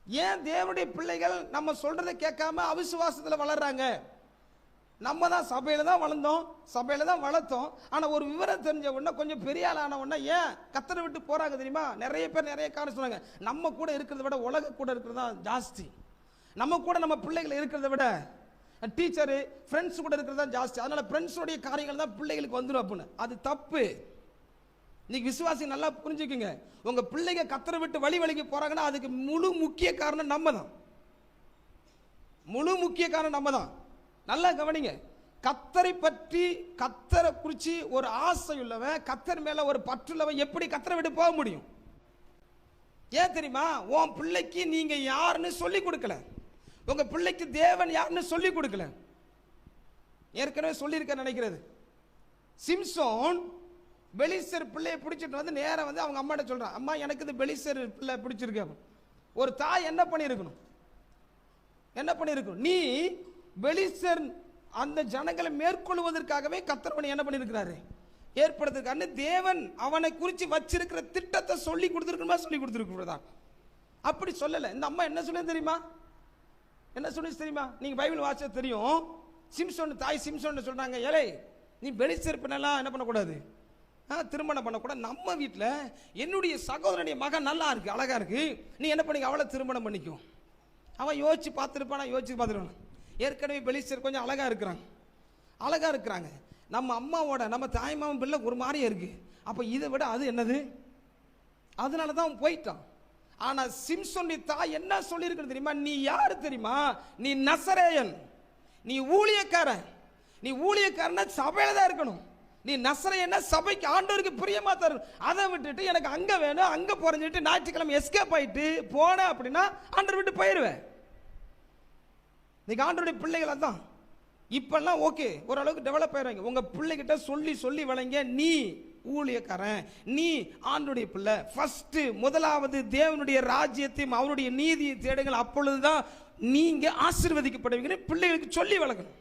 ஏன் தேவனுடைய பிள்ளைகள் நம்ம சொல்றதை கேட்காம அவிசுவாசத்தில் வளர்றாங்க? நம்ம தான் சபையில தான் வளர்ந்தோம், சபையில தான் வளர்த்தோம். ஆனா ஒரு விவரம் தெரிஞ்ச உடனே, கொஞ்சம் பெரிய ஆள் ஆன உடனே ஏன் கத்தரை விட்டு போறாங்க தெரியுமா? நிறைய பேர் நிறைய காரணம் சொன்னாங்க. நம்ம கூட இருக்கிறத விட உலக கூட இருக்கிறது தான் ஜாஸ்தி. நம்ம கூட நம்ம பிள்ளைகள் இருக்கிறத விட டீச்சரு ஃப்ரெண்ட்ஸ் கூட இருக்கிறது தான் ஜாஸ்தி. அதனால ஃப்ரெண்ட்ஸோடைய காரியங்கள் தான் பிள்ளைகளுக்கு வந்துடும் அப்படின்னு. அது தப்பு. இன்னைக்கு விசுவாசி நல்லா புரிஞ்சுக்குங்க. உங்க பிள்ளைங்க கத்தரை விட்டு வழிக்கு போறாங்கன்னா அதுக்கு முழு முக்கிய காரணம் நம்ம தான். முழு முக்கிய காரணம் நம்ம தான். நல்லா கவனிங்க. கத்தரை பற்றி, கத்தரை குறித்து ஒரு ஆசை உள்ளவன், கத்தர் மேல ஒரு பற்றுள்ளவன் எப்படி கத்தரை விட்டு போக முடியும்? ஏன் தெரியுமா? உன் பிள்ளைக்கு நீங்க யாருன்னு சொல்லி கொடுக்கல. உங்க பிள்ளைக்கு தேவன் யாருன்னு சொல்லி கொடுக்கல. ஏற்கனவே சொல்லியிருக்க நினைக்கிறது. சிம்சோன் பெலிஸ்தர் பிள்ளையை பிடிச்சிட்டு வந்து நேரம் வந்து அவங்க அம்மாட்ட சொல்றான், அம்மா எனக்கு இந்த பெலிஸ்தர் பிள்ளை பிடிச்சிருக்கு. ஒரு தாய் என்ன பண்ணியிருக்கணும்? என்ன பண்ணியிருக்கணும்? நீ பெலிஸ்தர் அந்த ஜனங்களை மேற்கொள்வதற்காகவே கர்த்தர் என்ன பண்ணியிருக்கிறாரு? ஏற்படுத்திருக்காரு. தேவன் அவனை குறித்து வச்சிருக்கிற திட்டத்தை சொல்லி கொடுத்துருக்கணுமா? சொல்லி கொடுத்துருக்கிறதா? அப்படி சொல்லலை. இந்த அம்மா என்ன சொல்ல தெரியுமா? என்ன சொல்லி தெரியுமா? நீங்க பைபிள் வாசிச்சா தெரியும். சிம்சோன் தாய் சிம்சோன் சொல்றாங்க, ஏலே நீ பெலிஸ்தர் பெண்ணெல்லாம் என்ன பண்ணக்கூடாது, திருமணம் பண்ணக்கூடாது. நம்ம வீட்டில் என்னுடைய சகோதரனுடைய மகன் நல்லா இருக்கு, அழகா இருக்கு, நீ என்ன பண்ணி அவளை திருமணம் பண்ணிக்கும். அவன் யோசிச்சு பார்த்துருப்பானா? யோசிச்சு பார்த்துருவான். ஏற்கனவே பெலிஸ்தர் கொஞ்சம் அழகா இருக்கிறாங்க. நம்ம அம்மாவோட, நம்ம தாய்மாமன் பிள்ளை ஒரு மாதிரியே இருக்கு. அப்ப இதை விட அது என்னது? அதனால தான் அவன் போயிட்டான். ஆனா சிம்சோனுடைய தாய் என்ன சொல்லியிருக்கு தெரியுமா? நீ யாரு தெரியுமா? நீ நசரேயன், நீ ஊழியக்காரன். நீ ஊழியக்காரனா சபையில தான் இருக்கணும். நீ நசரேயனா சபைக்கு ஆண்டவருக்கு பிரியமா தரணும். அதை விட்டுட்டு எனக்கு அங்க வேணும் அங்க போறேன்னு ஞாயிற்றுக்கிழமை எஸ்கேப் ஆயிட்டு போன அப்படின்னா ஆண்டவர் விட்டு போயிடுவேன். இன்னைக்கு ஆண்டவருடைய பிள்ளைகள் தான் இப்பெல்லாம் ஓகே ஓரளவுக்கு டெவலப் ஆயிடுவாங்க. உங்க பிள்ளைகிட்ட சொல்லி சொல்லி வளங்க, நீ ஊழியக்காரன், நீ ஆண்டவருடைய பிள்ளை. ஃபர்ஸ்ட் முதலாவது தேவனுடைய ராஜ்யத்தையும் அவருடைய நீதியை தேடுங்கள், அப்பொழுதுதான் நீங்க ஆசீர்வதிக்கப்படுவீங்கன்னு பிள்ளைகளுக்கு சொல்லி வளர்க்கணும்.